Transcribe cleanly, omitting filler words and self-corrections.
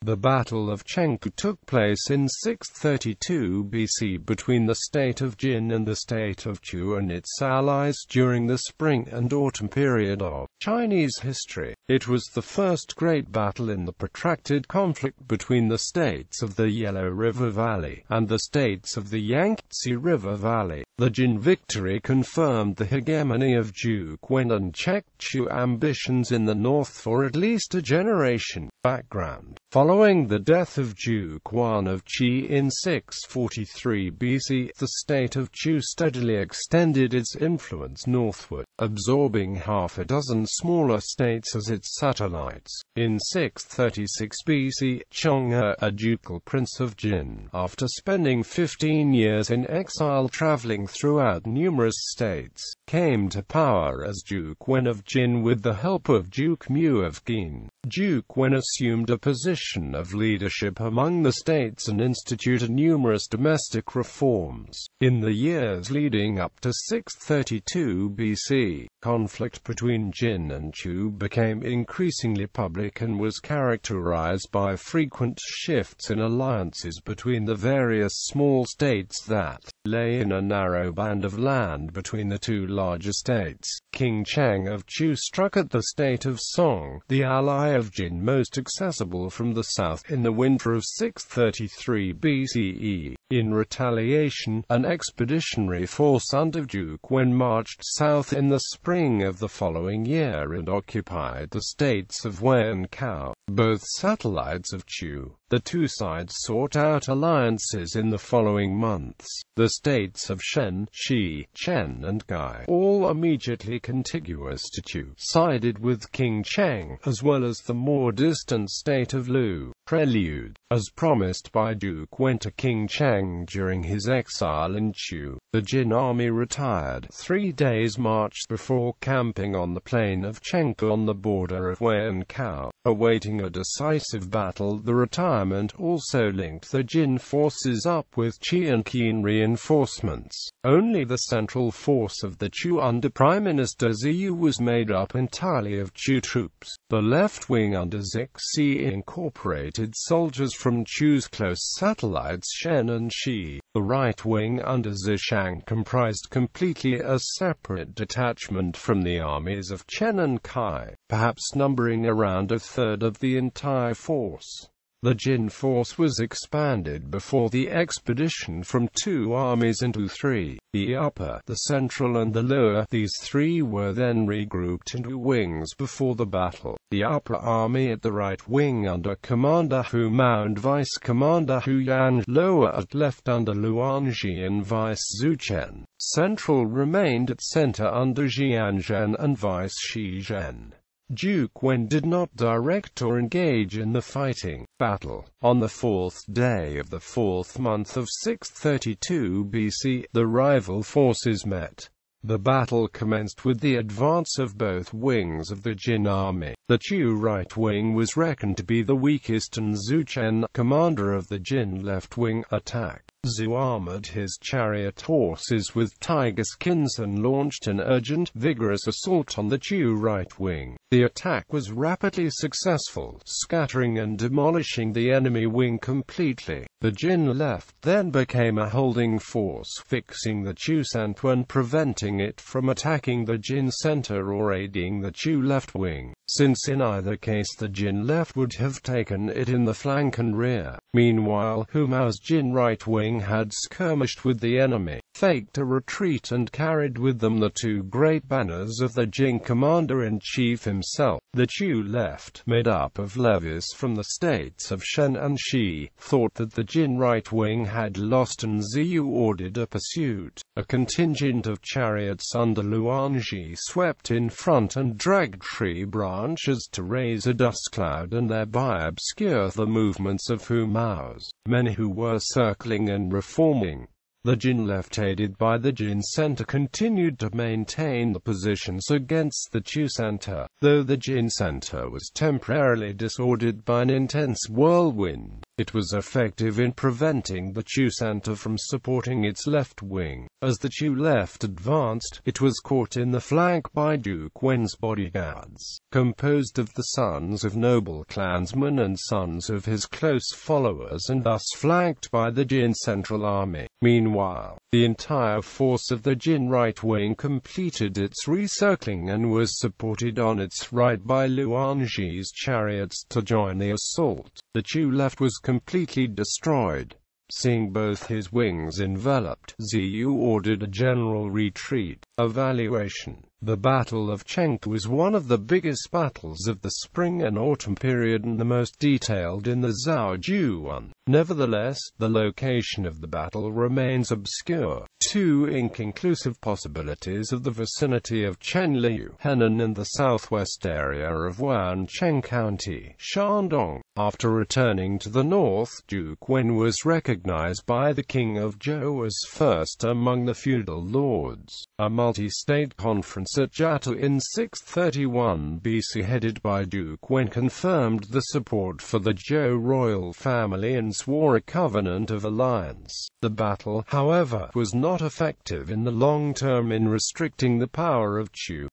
The Battle of Chengpu took place in 632 BC between the State of Jin and the State of Chu and its allies during the spring and autumn period of Chinese history. It was the first great battle in the protracted conflict between the states of the Yellow River Valley and the states of the Yangtze River Valley. The Jin victory confirmed the hegemony of Duke Wen and checked Chu ambitions in the north for at least a generation. Background: following the death of Duke Wen of Qi in 643 BC, the state of Chu steadily extended its influence northward, absorbing half a dozen smaller states as its satellites. In 636 BC, Chong'e, a ducal prince of Jin, after spending 15 years in exile traveling throughout numerous states, came to power as Duke Wen of Jin with the help of Duke Mu of Qin. Duke Wen assumed a position of leadership among the states and instituted numerous domestic reforms. In the years leading up to 632 BC, conflict between Jin and Chu became increasingly public and was characterized by frequent shifts in alliances between the various small states that lay in a narrow band of land between the two larger states. King Cheng of Chu struck at the state of Song, the ally of Jin most accessible from the south, in the winter of 633 BCE. In retaliation, an expeditionary force under Duke Wen marched south in the spring of the following year and occupied the states of Wei and Cao, both satellites of Chu. The two sides sought out alliances in the following months. The states of Shen, Shi, Chen and Gai, all immediately contiguous to Chu, sided with King Cheng, as well as the more distant state of Lu. Prelude: as promised by Duke Wen to King Cheng during his exile in Chu, the Jin army retired 3 days' march before camping on the plain of Chengpu on the border of Wei and Cao. Awaiting a decisive battle, the retirement also linked the Jin forces up with Qi and Qin reinforcements. Only the central force of the Chu under Prime Minister Ziyu was made up entirely of Chu troops. The left wing under Zixi incorporated soldiers from Chu's close satellites Shen and Shi. The right wing under Zishang comprised completely a separate detachment from the armies of Chen and Kai, perhaps numbering around a third of the entire force. The Jin force was expanded before the expedition from 2 armies into 3, the upper, the central and the lower. These 3 were then regrouped into wings before the battle. The upper army at the right wing under Commander Hu Mao and Vice Commander Hu Yan, lower at left under Luan Ji and Vice Zhu Chen. Central remained at center under Jian Zhen and Vice Shi Zhen. Duke Wen did not direct or engage in the fighting. Battle. On the 4th day of the 4th month of 632 BC, the rival forces met. The battle commenced with the advance of both wings of the Jin army. The Chu right wing was reckoned to be the weakest and Zhu Chen, commander of the Jin left wing, attacked. Zhu armored his chariot horses with tiger skins and launched an urgent, vigorous assault on the Chu right wing. The attack was rapidly successful, scattering and demolishing the enemy wing completely. The Jin left then became a holding force, fixing the Chu center and preventing it from attacking the Jin center or aiding the Chu left wing, since in either case the Jin left would have taken it in the flank and rear. Meanwhile, Hu Mao's Jin right wing had skirmished with the enemy, faked a retreat and carried with them the 2 great banners of the Jin commander-in-chief himself. The Chu left, made up of levies from the states of Shen and Shi, thought that the Jin right wing had lost and Ziyu ordered a pursuit. A contingent of chariots under Luan Ji swept in front and dragged tree branches to raise a dust cloud and thereby obscure the movements of Hu Mao's men who were circling and reforming. The Jin left, aided by the Jin center, continued to maintain the positions against the Chu center, though the Jin center was temporarily disordered by an intense whirlwind. It was effective in preventing the Chu center from supporting its left wing. As the Chu left advanced, it was caught in the flank by Duke Wen's bodyguards, composed of the sons of noble clansmen and sons of his close followers, and thus flanked by the Jin Central Army. Meanwhile, the entire force of the Jin right wing completed its recircling and was supported on its right by Luanji's chariots to join the assault. The Chu left was completely destroyed. Seeing both his wings enveloped, Ziyu ordered a general retreat. Evaluation. The Battle of Chengpu was one of the biggest battles of the spring and autumn period and the most detailed in the Zhao Juan. Nevertheless, the location of the battle remains obscure. Two inconclusive possibilities of the vicinity of Chenliu, Henan, and the southwest area of Wancheng County, Shandong. After returning to the north, Duke Wen was recognized by the King of Zhou as first among the feudal lords. A multi-state conference at Jiatu in 631 BC headed by Duke Wen confirmed the support for the Zhou royal family and swore a covenant of alliance. The battle, however, was not effective in the long term in restricting the power of Chu.